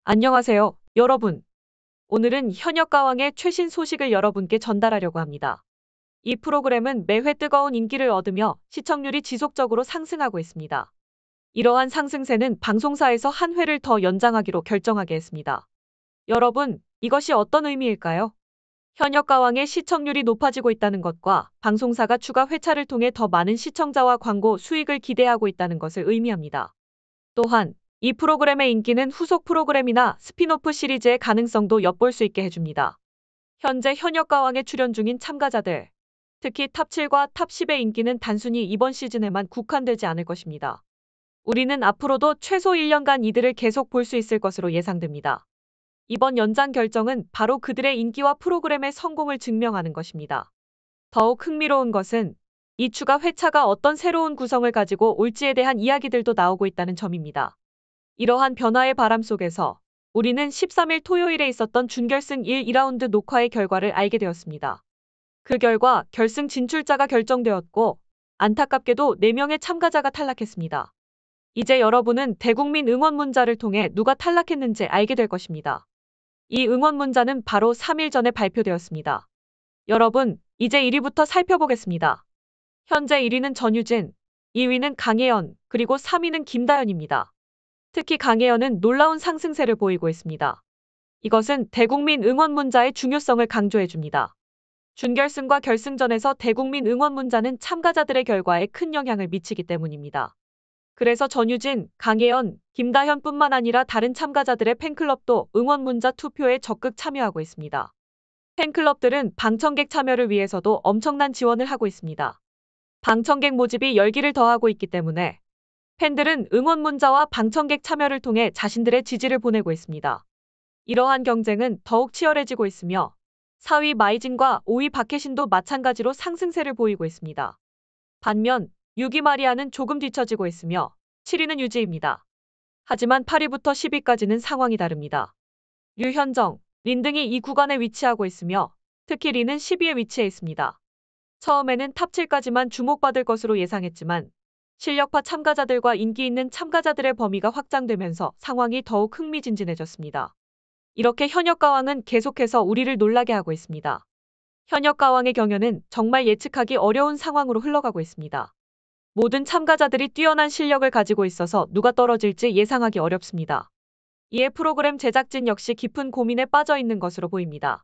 안녕하세요, 여러분. 오늘은 현역가왕의 최신 소식을 여러분께 전달하려고 합니다. 이 프로그램은 매회 뜨거운 인기를 얻으며 시청률이 지속적으로 상승하고 있습니다. 이러한 상승세는 방송사에서 한 회를 더 연장하기로 결정하게 했습니다. 여러분, 이것이 어떤 의미일까요? 현역가왕의 시청률이 높아지고 있다는 것과 방송사가 추가 회차를 통해 더 많은 시청자와 광고 수익을 기대하고 있다는 것을 의미합니다. 또한 이 프로그램의 인기는 후속 프로그램이나 스핀오프 시리즈의 가능성도 엿볼 수 있게 해줍니다. 현재 현역가왕에 출연 중인 참가자들, 특히 탑7과 탑10의 인기는 단순히 이번 시즌에만 국한되지 않을 것입니다. 우리는 앞으로도 최소 1년간 이들을 계속 볼 수 있을 것으로 예상됩니다. 이번 연장 결정은 바로 그들의 인기와 프로그램의 성공을 증명하는 것입니다. 더욱 흥미로운 것은 이 추가 회차가 어떤 새로운 구성을 가지고 올지에 대한 이야기들도 나오고 있다는 점입니다. 이러한 변화의 바람 속에서 우리는 13일 토요일에 있었던 준결승 1, 2라운드 녹화의 결과를 알게 되었습니다. 그 결과 결승 진출자가 결정되었고 안타깝게도 4명의 참가자가 탈락했습니다. 이제 여러분은 대국민 응원 문자를 통해 누가 탈락했는지 알게 될 것입니다. 이 응원 문자는 바로 3일 전에 발표되었습니다. 여러분, 이제 1위부터 살펴보겠습니다. 현재 1위는 전유진, 2위는 강혜연, 그리고 3위는 김다현입니다. 특히 강혜연은 놀라운 상승세를 보이고 있습니다. 이것은 대국민 응원 문자의 중요성을 강조해줍니다. 준결승과 결승전에서 대국민 응원 문자는 참가자들의 결과에 큰 영향을 미치기 때문입니다. 그래서 전유진, 강혜연, 김다현뿐만 아니라 다른 참가자들의 팬클럽도 응원 문자 투표에 적극 참여하고 있습니다. 팬클럽들은 방청객 참여를 위해서도 엄청난 지원을 하고 있습니다. 방청객 모집이 열기를 더하고 있기 때문에 팬들은 응원 문자와 방청객 참여를 통해 자신들의 지지를 보내고 있습니다. 이러한 경쟁은 더욱 치열해지고 있으며 4위 마이진과 5위 박혜신도 마찬가지로 상승세를 보이고 있습니다. 반면 6위 마리아는 조금 뒤처지고 있으며 7위는 유지입니다. 하지만 8위부터 10위까지는 상황이 다릅니다. 류현정, 린 등이 이 구간에 위치하고 있으며 특히 린은 10위에 위치해 있습니다. 처음에는 탑7까지만 주목받을 것으로 예상했지만 실력파 참가자들과 인기 있는 참가자들의 범위가 확장되면서 상황이 더욱 흥미진진해졌습니다. 이렇게 현역가왕은 계속해서 우리를 놀라게 하고 있습니다. 현역가왕의 경연은 정말 예측하기 어려운 상황으로 흘러가고 있습니다. 모든 참가자들이 뛰어난 실력을 가지고 있어서 누가 떨어질지 예상하기 어렵습니다. 이에 프로그램 제작진 역시 깊은 고민에 빠져 있는 것으로 보입니다.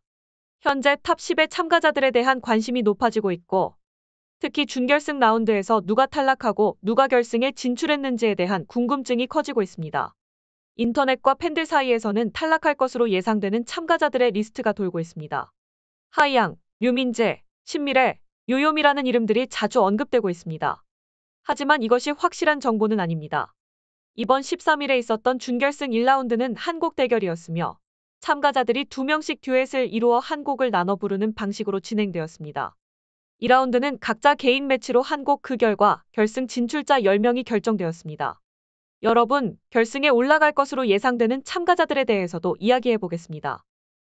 현재 탑10의 참가자들에 대한 관심이 높아지고 있고 특히 준결승 라운드에서 누가 탈락하고 누가 결승에 진출했는지에 대한 궁금증이 커지고 있습니다. 인터넷과 팬들 사이에서는 탈락할 것으로 예상되는 참가자들의 리스트가 돌고 있습니다. 하이양, 류민재, 신미래, 요요미라는 이름들이 자주 언급되고 있습니다. 하지만 이것이 확실한 정보는 아닙니다. 이번 13일에 있었던 준결승 1라운드는 한 곡 대결이었으며 참가자들이 2명씩 듀엣을 이루어 한 곡을 나눠 부르는 방식으로 진행되었습니다. 2라운드는 각자 개인 매치로 한 곡 그 결과 결승 진출자 10명이 결정되었습니다. 여러분, 결승에 올라갈 것으로 예상되는 참가자들에 대해서도 이야기해 보겠습니다.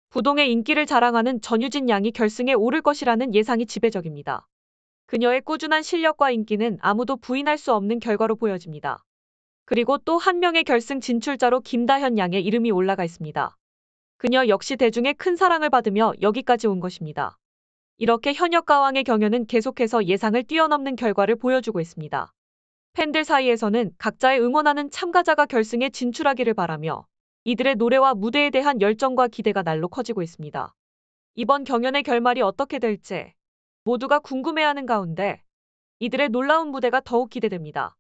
부동의 인기를 자랑하는 전유진 양이 결승에 오를 것이라는 예상이 지배적입니다. 그녀의 꾸준한 실력과 인기는 아무도 부인할 수 없는 결과로 보여집니다. 그리고 또 한 명의 결승 진출자로 김다현 양의 이름이 올라가 있습니다. 그녀 역시 대중의 큰 사랑을 받으며 여기까지 온 것입니다. 이렇게 현역가왕의 경연은 계속해서 예상을 뛰어넘는 결과를 보여주고 있습니다. 팬들 사이에서는 각자의 응원하는 참가자가 결승에 진출하기를 바라며 이들의 노래와 무대에 대한 열정과 기대가 날로 커지고 있습니다. 이번 경연의 결말이 어떻게 될지 모두가 궁금해하는 가운데 이들의 놀라운 무대가 더욱 기대됩니다.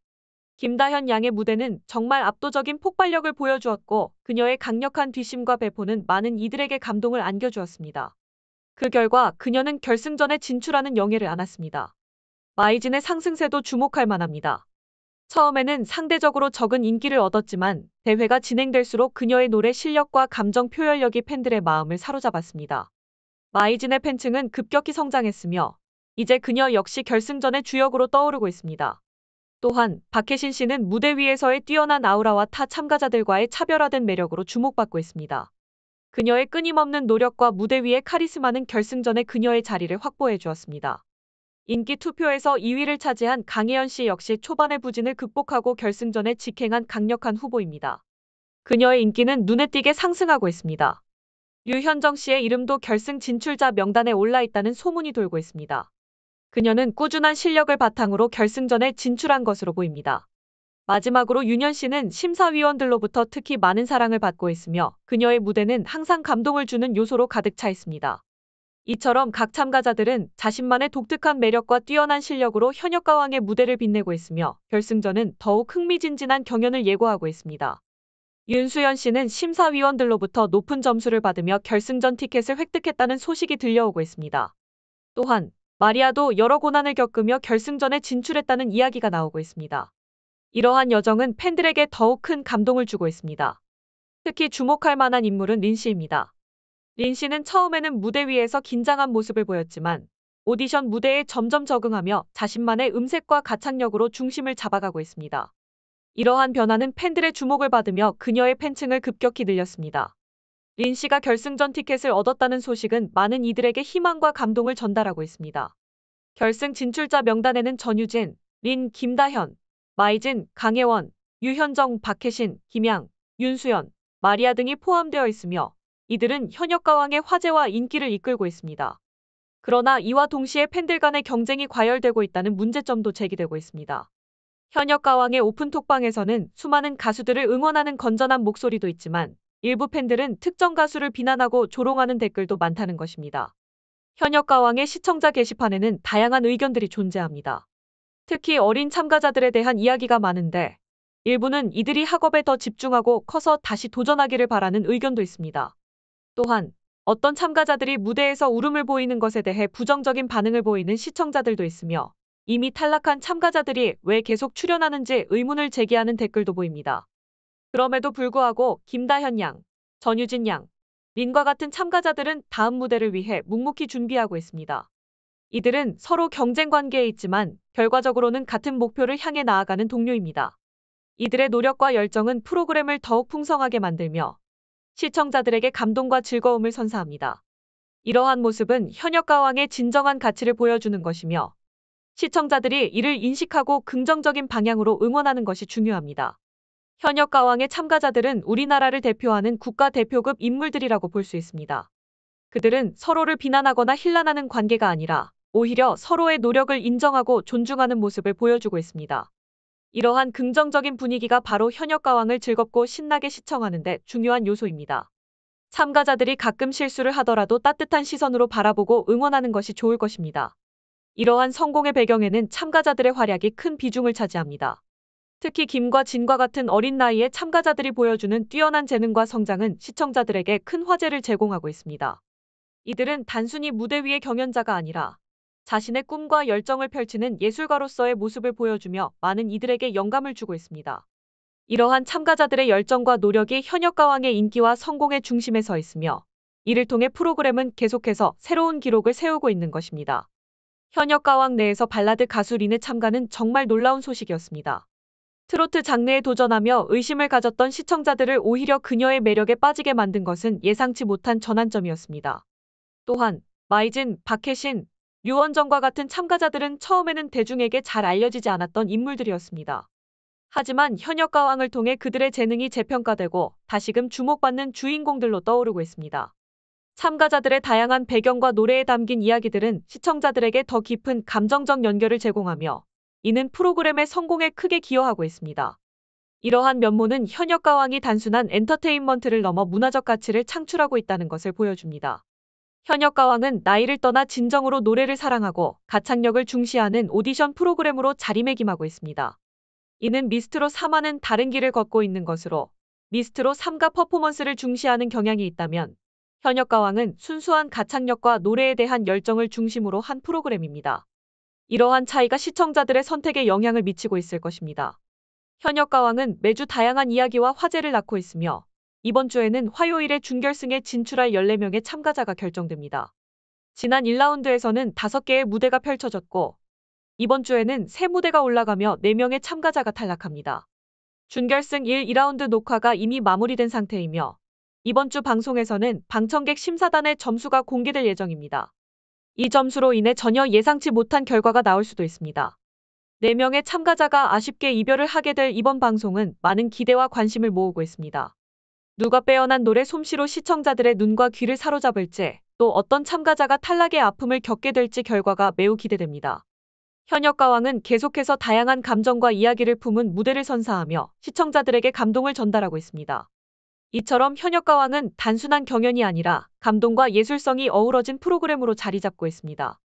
김다현 양의 무대는 정말 압도적인 폭발력을 보여주었고 그녀의 강력한 뒷심과 배포는 많은 이들에게 감동을 안겨주었습니다. 그 결과 그녀는 결승전에 진출하는 영예를 안았습니다. 마이진의 상승세도 주목할 만합니다. 처음에는 상대적으로 적은 인기를 얻었지만 대회가 진행될수록 그녀의 노래 실력과 감정 표현력이 팬들의 마음을 사로잡았습니다. 마이진의 팬층은 급격히 성장했으며 이제 그녀 역시 결승전의 주역으로 떠오르고 있습니다. 또한 박혜신 씨는 무대 위에서의 뛰어난 아우라와 타 참가자들과의 차별화된 매력으로 주목받고 있습니다. 그녀의 끊임없는 노력과 무대 위의 카리스마는 결승전에 그녀의 자리를 확보해 주었습니다. 인기 투표에서 2위를 차지한 강혜연 씨 역시 초반의 부진을 극복하고 결승전에 직행한 강력한 후보입니다. 그녀의 인기는 눈에 띄게 상승하고 있습니다. 류현정 씨의 이름도 결승 진출자 명단에 올라 있다는 소문이 돌고 있습니다. 그녀는 꾸준한 실력을 바탕으로 결승전에 진출한 것으로 보입니다. 마지막으로 윤현 씨는 심사위원들로부터 특히 많은 사랑을 받고 있으며 그녀의 무대는 항상 감동을 주는 요소로 가득 차 있습니다. 이처럼 각 참가자들은 자신만의 독특한 매력과 뛰어난 실력으로 현역가왕의 무대를 빛내고 있으며 결승전은 더욱 흥미진진한 경연을 예고하고 있습니다. 윤수연 씨는 심사위원들로부터 높은 점수를 받으며 결승전 티켓을 획득했다는 소식이 들려오고 있습니다. 또한 마리아도 여러 고난을 겪으며 결승전에 진출했다는 이야기가 나오고 있습니다. 이러한 여정은 팬들에게 더욱 큰 감동을 주고 있습니다. 특히 주목할 만한 인물은 린 씨입니다. 린 씨는 처음에는 무대 위에서 긴장한 모습을 보였지만 오디션 무대에 점점 적응하며 자신만의 음색과 가창력으로 중심을 잡아가고 있습니다. 이러한 변화는 팬들의 주목을 받으며 그녀의 팬층을 급격히 늘렸습니다. 린 씨가 결승전 티켓을 얻었다는 소식은 많은 이들에게 희망과 감동을 전달하고 있습니다. 결승 진출자 명단에는 전유진, 린, 김다현, 마이진, 강혜원, 유현정, 박혜신, 김양, 윤수연, 마리아 등이 포함되어 있으며 이들은 현역가왕의 화제와 인기를 이끌고 있습니다. 그러나 이와 동시에 팬들 간의 경쟁이 과열되고 있다는 문제점도 제기되고 있습니다. 현역가왕의 오픈톡방에서는 수많은 가수들을 응원하는 건전한 목소리도 있지만 일부 팬들은 특정 가수를 비난하고 조롱하는 댓글도 많다는 것입니다. 현역가왕의 시청자 게시판에는 다양한 의견들이 존재합니다. 특히 어린 참가자들에 대한 이야기가 많은데 일부는 이들이 학업에 더 집중하고 커서 다시 도전하기를 바라는 의견도 있습니다. 또한 어떤 참가자들이 무대에서 울음을 보이는 것에 대해 부정적인 반응을 보이는 시청자들도 있으며 이미 탈락한 참가자들이 왜 계속 출연하는지 의문을 제기하는 댓글도 보입니다. 그럼에도 불구하고 김다현 양, 전유진 양, 린과 같은 참가자들은 다음 무대를 위해 묵묵히 준비하고 있습니다. 이들은 서로 경쟁 관계에 있지만 결과적으로는 같은 목표를 향해 나아가는 동료입니다. 이들의 노력과 열정은 프로그램을 더욱 풍성하게 만들며 시청자들에게 감동과 즐거움을 선사합니다. 이러한 모습은 현역가왕의 진정한 가치를 보여주는 것이며 시청자들이 이를 인식하고 긍정적인 방향으로 응원하는 것이 중요합니다. 현역가왕의 참가자들은 우리나라를 대표하는 국가대표급 인물들이라고 볼 수 있습니다. 그들은 서로를 비난하거나 힐난하는 관계가 아니라 오히려 서로의 노력을 인정하고 존중하는 모습을 보여주고 있습니다. 이러한 긍정적인 분위기가 바로 현역가왕을 즐겁고 신나게 시청하는 데 중요한 요소입니다. 참가자들이 가끔 실수를 하더라도 따뜻한 시선으로 바라보고 응원하는 것이 좋을 것입니다. 이러한 성공의 배경에는 참가자들의 활약이 큰 비중을 차지합니다. 특히 김과 진과 같은 어린 나이에 참가자들이 보여주는 뛰어난 재능과 성장은 시청자들에게 큰 화제를 제공하고 있습니다. 이들은 단순히 무대 위의 경연자가 아니라 자신의 꿈과 열정을 펼치는 예술가로서의 모습을 보여주며 많은 이들에게 영감을 주고 있습니다. 이러한 참가자들의 열정과 노력이 현역가왕의 인기와 성공의 중심에 서 있으며 이를 통해 프로그램은 계속해서 새로운 기록을 세우고 있는 것입니다. 현역가왕 내에서 발라드 가수 린의 참가는 정말 놀라운 소식이었습니다. 트로트 장르에 도전하며 의심을 가졌던 시청자들을 오히려 그녀의 매력에 빠지게 만든 것은 예상치 못한 전환점이었습니다. 또한 마이진, 박혜신, 류원정과 같은 참가자들은 처음에는 대중에게 잘 알려지지 않았던 인물들이었습니다. 하지만 현역가왕을 통해 그들의 재능이 재평가되고 다시금 주목받는 주인공들로 떠오르고 있습니다. 참가자들의 다양한 배경과 노래에 담긴 이야기들은 시청자들에게 더 깊은 감정적 연결을 제공하며 이는 프로그램의 성공에 크게 기여하고 있습니다. 이러한 면모는 현역가왕이 단순한 엔터테인먼트를 넘어 문화적 가치를 창출하고 있다는 것을 보여줍니다. 현역가왕은 나이를 떠나 진정으로 노래를 사랑하고 가창력을 중시하는 오디션 프로그램으로 자리매김하고 있습니다. 이는 미스트롯 3와는 다른 길을 걷고 있는 것으로 미스트롯 3가 퍼포먼스를 중시하는 경향이 있다면 현역가왕은 순수한 가창력과 노래에 대한 열정을 중심으로 한 프로그램입니다. 이러한 차이가 시청자들의 선택에 영향을 미치고 있을 것입니다. 현역가왕은 매주 다양한 이야기와 화제를 낳고 있으며 이번 주에는 화요일에 준결승에 진출할 14명의 참가자가 결정됩니다. 지난 1라운드에서는 5개의 무대가 펼쳐졌고 이번 주에는 3무대가 올라가며 4명의 참가자가 탈락합니다. 준결승 1, 2라운드 녹화가 이미 마무리된 상태이며 이번 주 방송에서는 방청객 심사단의 점수가 공개될 예정입니다. 이 점수로 인해 전혀 예상치 못한 결과가 나올 수도 있습니다. 4명의 참가자가 아쉽게 이별을 하게 될 이번 방송은 많은 기대와 관심을 모으고 있습니다. 누가 빼어난 노래 솜씨로 시청자들의 눈과 귀를 사로잡을지, 또 어떤 참가자가 탈락의 아픔을 겪게 될지 결과가 매우 기대됩니다. 현역가왕은 계속해서 다양한 감정과 이야기를 품은 무대를 선사하며 시청자들에게 감동을 전달하고 있습니다. 이처럼 현역가왕은 단순한 경연이 아니라 감동과 예술성이 어우러진 프로그램으로 자리 잡고 있습니다.